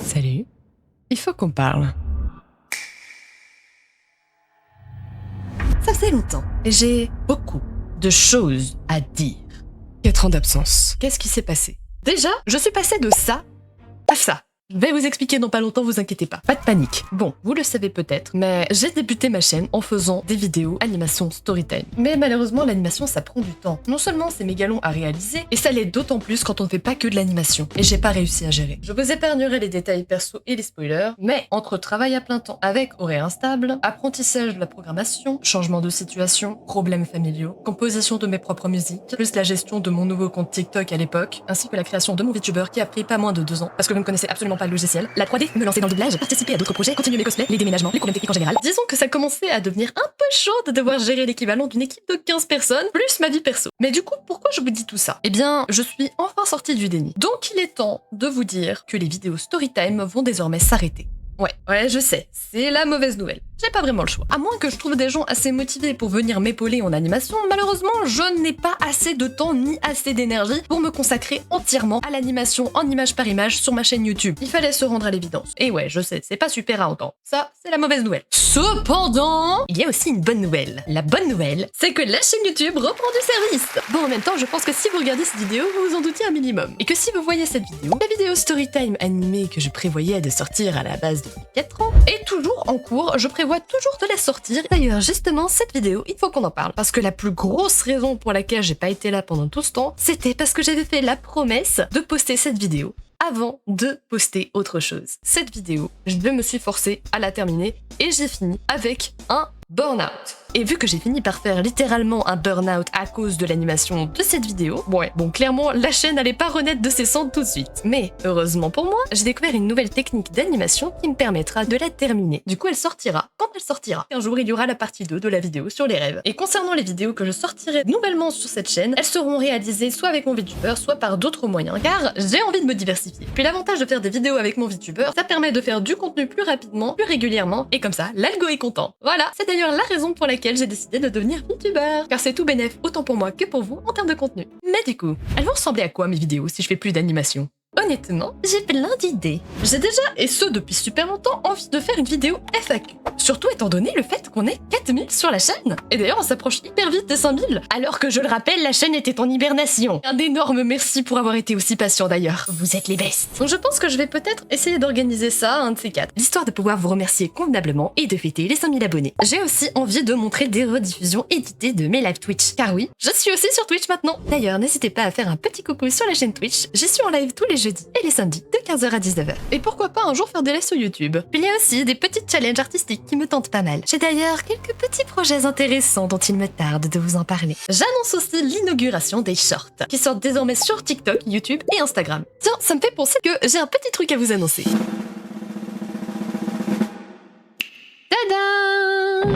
Salut, il faut qu'on parle. Ça fait longtemps et j'ai beaucoup de choses à dire. 4 ans d'absence, qu'est-ce qui s'est passé? Déjà, je suis passée de ça à ça. Je vais vous expliquer dans pas longtemps, vous inquiétez pas. Pas de panique. Bon, vous le savez peut-être, mais j'ai débuté ma chaîne en faisant des vidéos animation storytime. Mais malheureusement, l'animation, ça prend du temps. Non seulement c'est méga long à réaliser, et ça l'est d'autant plus quand on ne fait pas que de l'animation. Et j'ai pas réussi à gérer. Je vous épargnerai les détails perso et les spoilers, mais entre travail à plein temps avec horaire instable, apprentissage de la programmation, changement de situation, problèmes familiaux, composition de mes propres musiques, plus la gestion de mon nouveau compte TikTok à l'époque, ainsi que la création de mon VTuber qui a pris pas moins de 2 ans, parce que vous ne connaissez absolument pas le logiciel, la 3D, me lancer dans le doublage, participer à d'autres projets, continuer mes cosplays, les déménagements, les problèmes techniques en général. Disons que ça commençait à devenir un peu chaud de devoir gérer l'équivalent d'une équipe de 15 personnes, plus ma vie perso. Mais du coup, pourquoi je vous dis tout ça? Eh bien, je suis enfin sortie du déni. Donc il est temps de vous dire que les vidéos Storytime vont désormais s'arrêter. Ouais, je sais, c'est la mauvaise nouvelle. J'ai pas vraiment le choix. À moins que je trouve des gens assez motivés pour venir m'épauler en animation, malheureusement, je n'ai pas assez de temps ni assez d'énergie pour me consacrer entièrement à l'animation en image par image sur ma chaîne YouTube. Il fallait se rendre à l'évidence. Et ouais, je sais, c'est pas super à entendre. Ça, c'est la mauvaise nouvelle. Cependant, il y a aussi une bonne nouvelle. La bonne nouvelle, c'est que la chaîne YouTube reprend du service. Bon, en même temps, je pense que si vous regardez cette vidéo, vous vous en doutiez un minimum. Et que si vous voyez cette vidéo, la vidéo Storytime animée que je prévoyais de sortir à la base depuis 4 ans est toujours en cours. Je prévois toujours de la sortir. D'ailleurs, justement, cette vidéo, il faut qu'on en parle. Parce que la plus grosse raison pour laquelle j'ai pas été là pendant tout ce temps, c'était parce que j'avais fait la promesse de poster cette vidéo avant de poster autre chose. Cette vidéo, je me suis forcée à la terminer et j'ai fini avec un burn-out. Et vu que j'ai fini par faire littéralement un burn-out à cause de l'animation de cette vidéo, bon, clairement, la chaîne n'allait pas renaître de ses cendres tout de suite. Mais, heureusement pour moi, j'ai découvert une nouvelle technique d'animation qui me permettra de la terminer. Du coup, elle sortira quand elle sortira. Un jour, il y aura la partie 2 de la vidéo sur les rêves. Et concernant les vidéos que je sortirai nouvellement sur cette chaîne, elles seront réalisées soit avec mon VTuber, soit par d'autres moyens, car j'ai envie de me diversifier. Puis l'avantage de faire des vidéos avec mon VTuber, ça permet de faire du contenu plus rapidement, plus régulièrement, et comme ça, l'algo est content. Voilà, c'est d'ailleurs la raison pour laquelle j'ai décidé de devenir VTuber, car c'est tout bénef autant pour moi que pour vous en termes de contenu. Mais du coup, elles vont ressembler à quoi mes vidéos si je fais plus d'animation? Honnêtement, j'ai plein d'idées. J'ai déjà, et ce depuis super longtemps, envie de faire une vidéo FAQ. Surtout étant donné le fait qu'on est 4000 sur la chaîne. Et d'ailleurs, on s'approche hyper vite des 5000. Alors que je le rappelle, la chaîne était en hibernation. Un énorme merci pour avoir été aussi patient d'ailleurs. Vous êtes les bestes. Donc je pense que je vais peut-être essayer d'organiser ça, un de ces 4. L'histoire de pouvoir vous remercier convenablement et de fêter les 5000 abonnés. J'ai aussi envie de montrer des rediffusions éditées de mes live Twitch. Car oui, je suis aussi sur Twitch maintenant. D'ailleurs, n'hésitez pas à faire un petit coucou sur la chaîne Twitch. J'y suis en live tous les jeudis et les samedis de 15h à 19h. Et pourquoi pas un jour faire des lives sur YouTube. Puis il y a aussi des petites challenges artistiques qui me tentent pas mal. J'ai d'ailleurs quelques petits projets intéressants dont il me tarde de vous en parler. J'annonce aussi l'inauguration des shorts, qui sortent désormais sur TikTok, YouTube et Instagram. Tiens, ça me fait penser que j'ai un petit truc à vous annoncer. Tadam!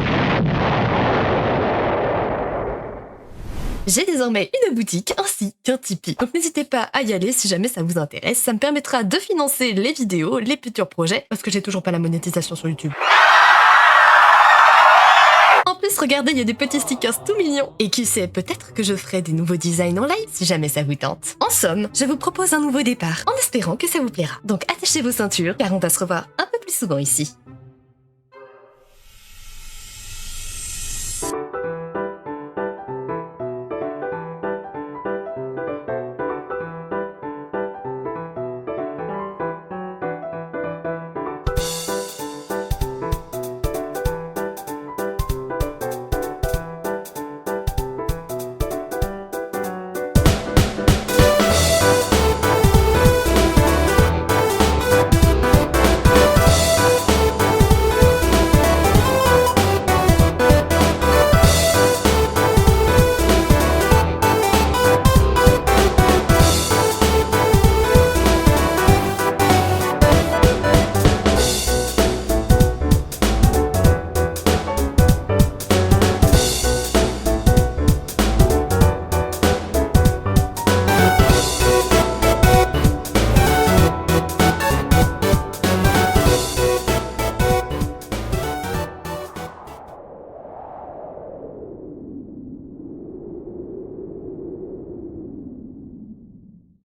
J'ai désormais une boutique ainsi qu'un Tipeee. Donc n'hésitez pas à y aller si jamais ça vous intéresse. Ça me permettra de financer les vidéos, les futurs projets, parce que j'ai toujours pas la monétisation sur YouTube. En plus, regardez, il y a des petits stickers tout mignons. Et qui sait, peut-être que je ferai des nouveaux designs en live si jamais ça vous tente. En somme, je vous propose un nouveau départ, en espérant que ça vous plaira. Donc attachez vos ceintures, car on va se revoir un peu plus souvent ici.